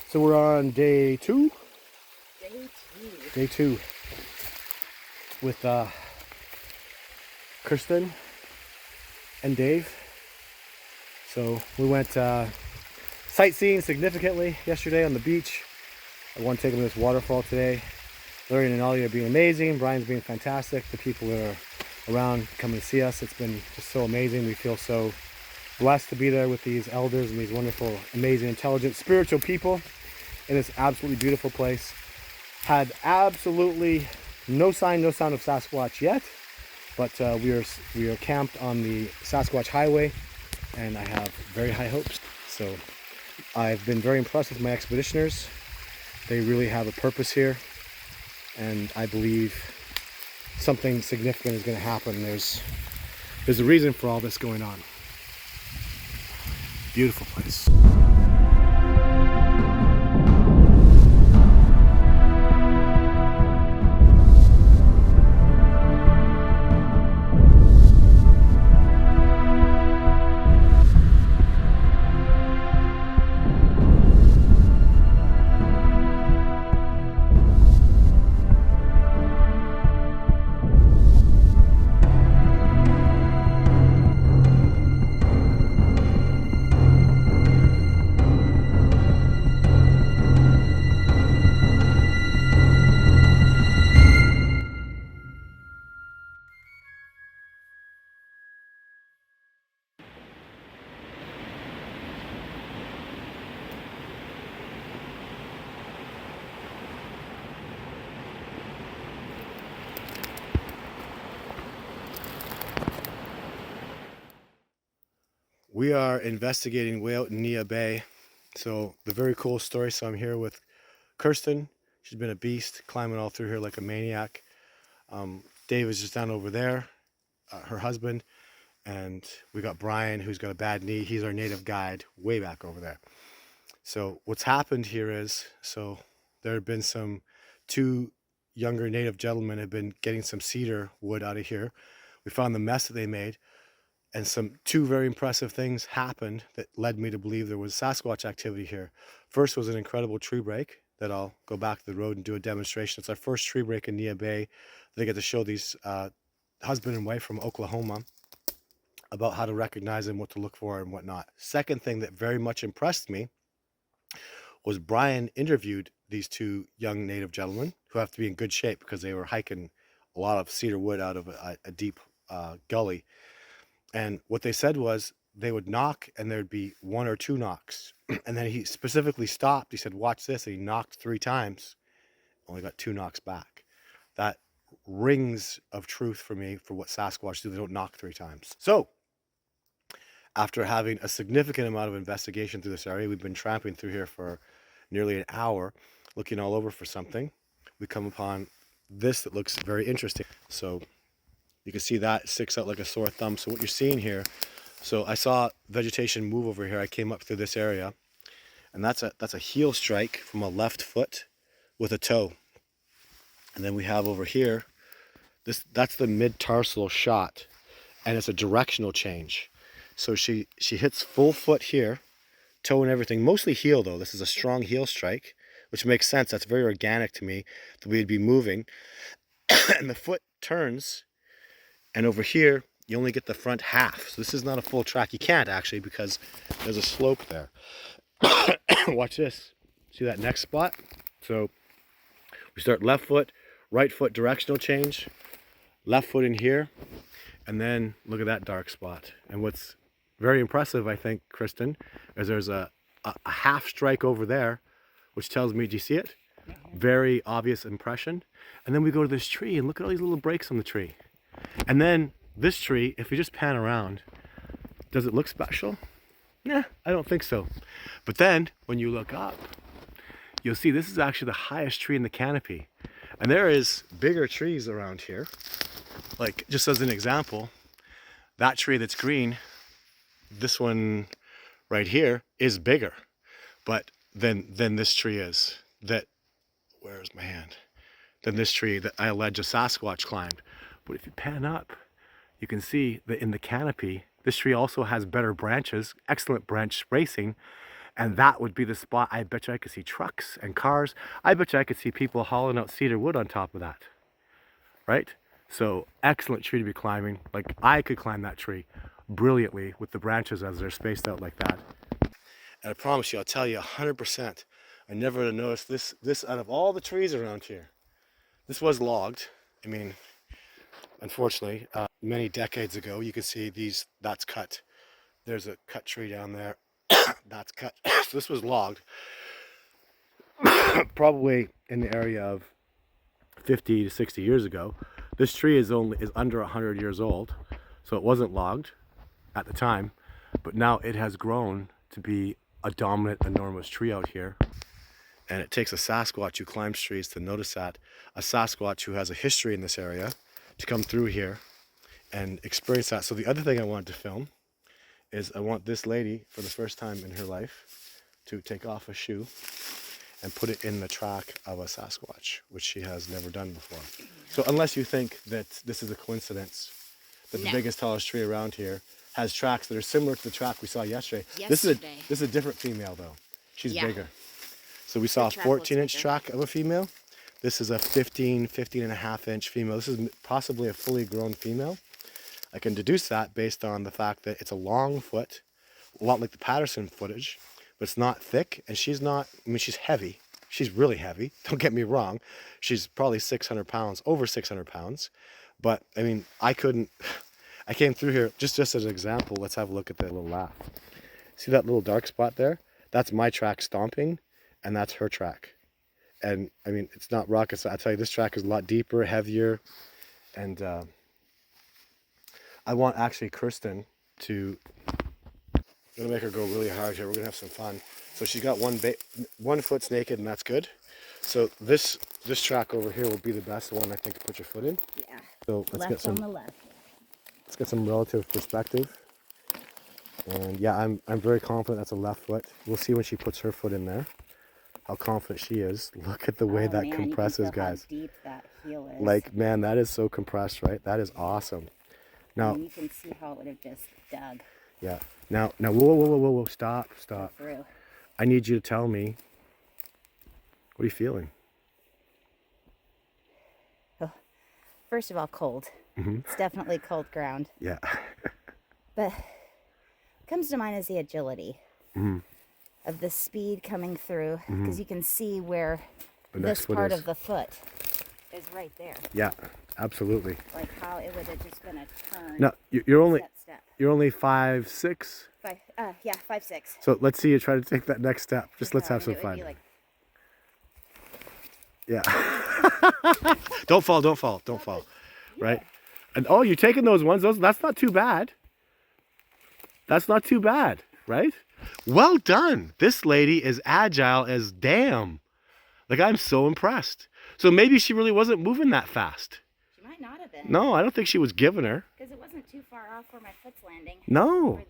So we're on day two? Day two. With Kirsten and Dave. So we went sightseeing significantly yesterday on the beach. I want to take them to this waterfall today. Larry and Ollie are being amazing. Brian's being fantastic. The people that are around coming to see us, it's been just so amazing. We feel so blessed to be there with these elders and these wonderful, amazing, intelligent, spiritual people in this absolutely beautiful place. Had absolutely no sign, no sound of Sasquatch yet, but we are camped on the Sasquatch highway, and I have very high hopes. So I've been very impressed with my expeditioners. They really have a purpose here, and I believe something significant is going to happen. There's a reason for all this going on. Beautiful place. We are investigating way out in Nia Bay. So the very cool story. So I'm here with Kirsten. She's been a beast, climbing all through here like a maniac. Dave is just down over there, her husband. And we got Brian, who's got a bad knee. He's our native guide way back over there. So what's happened here is, so there have been two younger native gentlemen have been getting some cedar wood out of here. We found the mess that they made. And two very impressive things happened that led me to believe there was Sasquatch activity here. First was an incredible tree break that I'll go back to the road and do a demonstration. It's our first tree break in Nia Bay. They get to show these husband and wife from Oklahoma about how to recognize them, what to look for and whatnot. Second thing that very much impressed me was Brian interviewed these two young native gentlemen who have to be in good shape because they were hiking a lot of cedar wood out of a deep gully. And what they said was they would knock and there'd be one or two knocks. And then he specifically stopped. He said, watch this. And he knocked 3 times, only got 2 knocks back. That rings of truth for me for what Sasquatch do. They don't knock 3 times. So after having a significant amount of investigation through this area, we've been tramping through here for nearly an hour, looking all over for something. We come upon this that looks very interesting. So you can see that sticks out like a sore thumb. So what you're seeing here, so I saw vegetation move over here. I came up through this area, and that's a heel strike from a left foot with a toe. And then we have over here, that's the mid-tarsal shot, and it's a directional change. So she hits full foot here, toe and everything, mostly heel though. This is a strong heel strike, which makes sense. That's very organic to me that we'd be moving. And the foot turns, and over here, you only get the front half. So this is not a full track. You can't actually because there's a slope there. Watch this. See that next spot? So we start left foot, right foot directional change, left foot in here, and then look at that dark spot. And what's very impressive, I think, Kristen, is there's a half strike over there, which tells me, do you see it? Very obvious impression. And then we go to this tree and look at all these little breaks on the tree. And then this tree, if you just pan around, does it look special? Nah, I don't think so. But then when you look up, you'll see this is actually the highest tree in the canopy. And there is bigger trees around here. Like, just as an example, that tree that's green, this one right here is bigger, but than this tree is. Where's my hand? Than this tree that I allege a Sasquatch climbed. But if you pan up, you can see that in the canopy, this tree also has better branches, excellent branch spacing, And that would be the spot. I bet you I could see trucks and cars. I bet you I could see people hauling out cedar wood on top of that. Right? So excellent tree to be climbing. Like I could climb that tree brilliantly with the branches as they're spaced out like that. And I promise you, I'll tell you 100%, I never would have noticed this out of all the trees around here. This was logged. I mean, unfortunately, many decades ago, you can see that's cut. There's a cut tree down there. That's cut. So this was logged. Probably in the area of 50 to 60 years ago. This tree is under 100 years old. So it wasn't logged at the time, but now it has grown to be a dominant, enormous tree out here. And it takes a Sasquatch who climbs trees to notice that. A Sasquatch who has a history in this area to come through here and experience that. So the other thing I wanted to film is I want this lady, for the first time in her life, to take off a shoe and put it in the track of a Sasquatch, which she has never done before. So unless you think that this is a coincidence, that the biggest, tallest tree around here has tracks that are similar to the track we saw yesterday. This is a different female though. She's bigger. So we saw a 14-inch track of a female. This is a 15 and a half inch female. This is possibly a fully grown female. I can deduce that based on the fact that it's a long foot, a lot like the Patterson footage, but it's not thick, and she's not, I mean, she's heavy. She's really heavy, don't get me wrong. She's probably 600 pounds, over 600 pounds. But I mean, I came through here, just as an example, let's have a look at that little laugh. See that little dark spot there? That's my track stomping, and that's her track. And I mean, it's not rocket science. I tell you, this track is a lot deeper, heavier, and I want actually Kirsten to, I'm gonna make her go really hard here. We're gonna have some fun. So she's got one foot's naked, and that's good. So this track over here will be the best one, I think, to put your foot in. Yeah. So let's get some. On the left. Let's get some relative perspective. And yeah, I'm very confident that's a left foot. We'll see when she puts her foot in there how confident she is. Look at the way that compresses, you can feel guys. how deep that heel is. Like, man, that is so compressed, right? That is awesome. Now, and you can see how it would have just dug. Yeah. Now, whoa, stop. Through. I need you to tell me, what are you feeling? Oh, first of all, cold. It's definitely cold ground. Yeah. But what comes to mind is the agility of the speed coming through, because you can see where this part of the foot is right there. Yeah, absolutely. Like how it would have just been a turn. No, you're only step. You're only 5'6". 5'6". So let's see you try to take that next step. Just let's have some fun. Like... Yeah. Don't fall. Right? And oh, you're taking those ones. That's not too bad. Right? Well done. This lady is agile as damn. Like, I'm so impressed. So maybe she really wasn't moving that fast. She might not have been. No, I don't think she was giving her. Because it wasn't too far off where my foot's landing. No.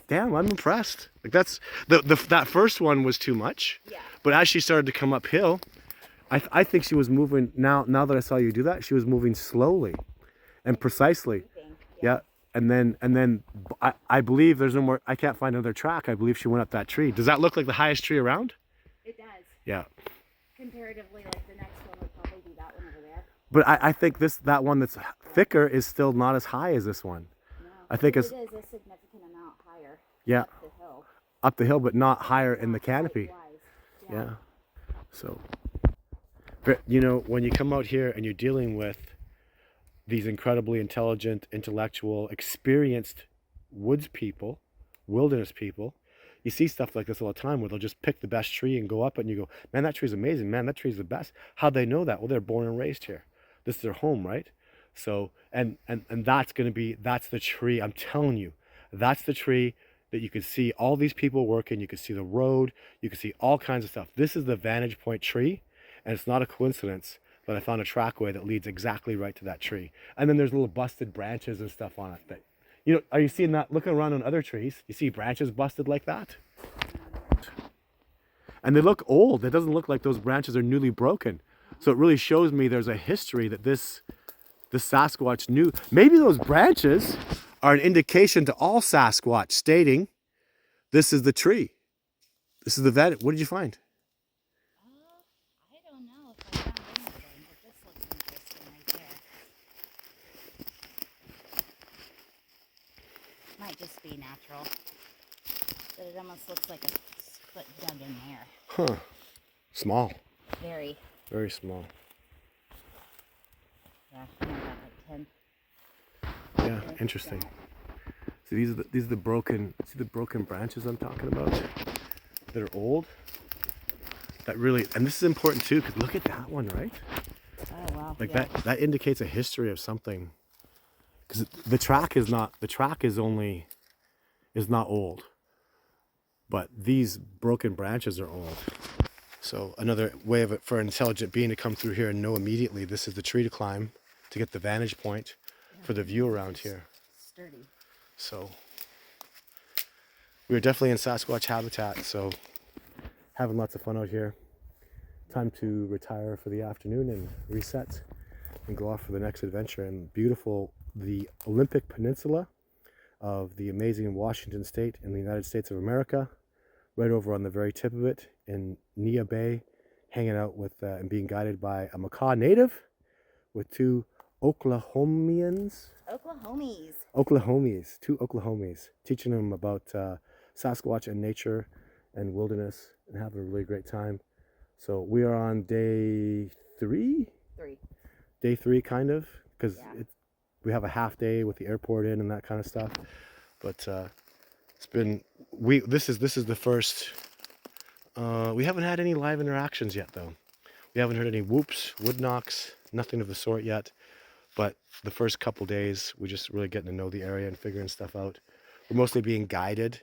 Damn, I'm impressed. Like, that's that first one was too much. Yeah. But as she started to come uphill, I think she was moving. Now that I saw you do that, she was moving slowly and precisely. Yeah. And then I believe there's no more. I can't find another track. I believe she went up that tree. Does that look like the highest tree around? It does. Yeah. Comparatively, like the next one would probably be that one over there. But I think that one that's thicker is still not as high as this one. No, I think it is a significant amount higher. Yeah. Up the hill. Up the hill, but not higher in the canopy. Yeah. So, but you know, when you come out here and you're dealing with these incredibly intelligent, intellectual, experienced wilderness people, you see stuff like this all the time where they'll just pick the best tree and go up it and you go, man, that tree's amazing. Man, that tree's the best. How'd they know that? Well, they're born and raised here. This is their home, right? So, and that's the tree. I'm telling you, that's the tree that you can see all these people working. You can see the road. You can see all kinds of stuff. This is the vantage point tree. And it's not a coincidence that I found a trackway that leads exactly right to that tree. And then there's little busted branches and stuff on it that, you know, are you seeing that? Looking around on other trees, you see branches busted like that? And they look old. It doesn't look like those branches are newly broken. So it really shows me there's a history that this Sasquatch knew. Maybe those branches are an indication to all Sasquatch stating this is the tree. This is the vet. What did you find? I don't know if I found anything, but this looks interesting right there. Might just be natural, but it almost looks like a foot dug in there. Huh. Small. Very. Very small. Yeah, only about like 10. Yeah, interesting. So these are the broken. See the broken branches I'm talking about? That are old. That really, and this is important too, because look at that one, right? Oh wow. Like yeah. that indicates a history of something. Because the track is not old, but these broken branches are old. So another way of it for an intelligent being to come through here and know immediately this is the tree to climb to get the vantage point for the view around here. Sturdy. So we're definitely in Sasquatch habitat, so having lots of fun out here. Time to retire for the afternoon and reset and go off for the next adventure. And beautiful, the Olympic Peninsula of the amazing Washington State in the United States of America, right over on the very tip of it in Nia Bay, hanging out with and being guided by a Macaw native with two Oklahomians. Two Oklahomies, teaching them about Sasquatch and nature and wilderness and having a really great time. So we are on day 3? Day 3, kind of, because we have a half day with the airport in and that kind of stuff. But it's been, this is the first, we haven't had any live interactions yet though. We haven't heard any whoops, wood knocks, nothing of the sort yet. But the first couple days, we're just really getting to know the area and figuring stuff out. We're mostly being guided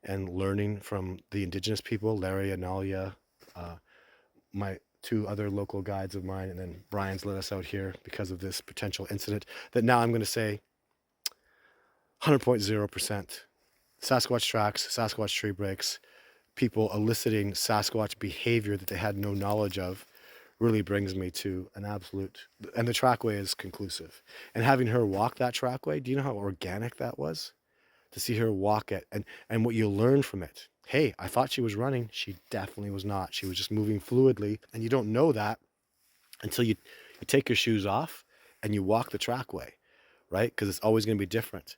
and learning from the indigenous people, Larry and Nalia, my 2 other local guides of mine, and then Brian's let us out here because of this potential incident that now I'm going to say 100.0%. Sasquatch tracks, Sasquatch tree breaks, people eliciting Sasquatch behavior that they had no knowledge of really brings me to an absolute, and the trackway is conclusive. And having her walk that trackway, do you know how organic that was? To see her walk it and what you learn from it. Hey, I thought she was running. She definitely was not. She was just moving fluidly. And you don't know that until you take your shoes off and you walk the trackway, right? Because it's always going to be different.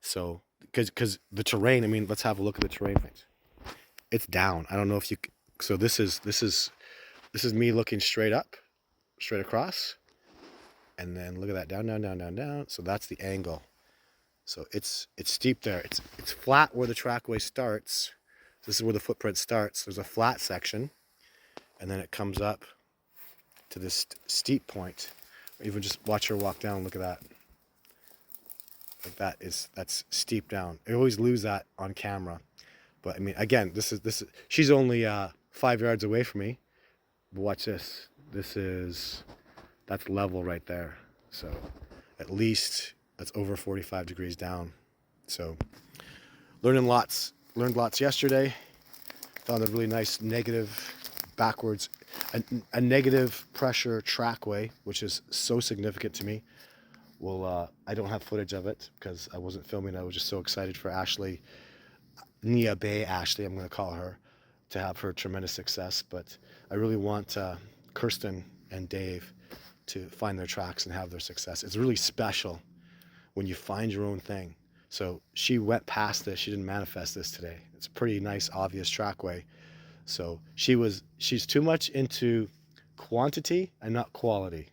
So, because the terrain, I mean, let's have a look at the terrain. It's down. I don't know if you, so this is me looking straight up, straight across. And then look at that, down, down, down, down, down. So that's the angle. So it's steep there. It's flat where the trackway starts. This is where the footprint starts. There's a flat section, and then it comes up to this steep point. Or even just watch her walk down. Look at that. Like that's steep down. I always lose that on camera, but I mean, again, this is she's only 5 yards away from me. But watch this. That's level right there. So at least that's over 45 degrees down. So learned lots yesterday. Found a really nice negative backwards, a negative pressure trackway, which is so significant to me. Well, I don't have footage of it because I wasn't filming. I was just so excited for Ashley, Nia Bay Ashley, I'm going to call her, to have her tremendous success. But I really want Kirsten and Dave to find their tracks and have their success. It's really special when you find your own thing. So she went past this. She didn't manifest this today. It's a pretty nice, obvious trackway. So she's too much into quantity and not quality.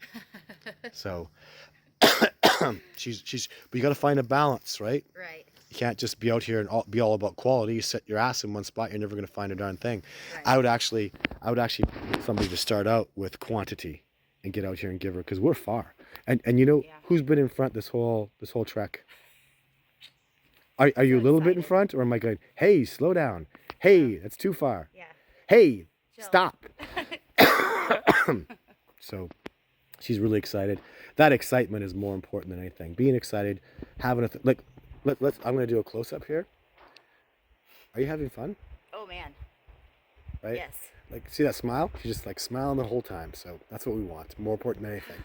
So but you got to find a balance, right? Right. You can't just be out here and be all about quality. You set your ass in one spot, you're never going to find a darn thing. Right. I would actually get somebody to start out with quantity and get out here and give her, because we're far. And you know who's been in front this whole trek? Are you a little bit in front, or am I going, hey, slow down? Hey, that's too far. Yeah. Hey, chill. Stop. So she's really excited. That excitement is more important than anything. Being excited, having let's. I'm going to do a close up here. Are you having fun? Oh man. Right? Yes. Like, see that smile? She's just like smiling the whole time. So that's what we want. More important than anything.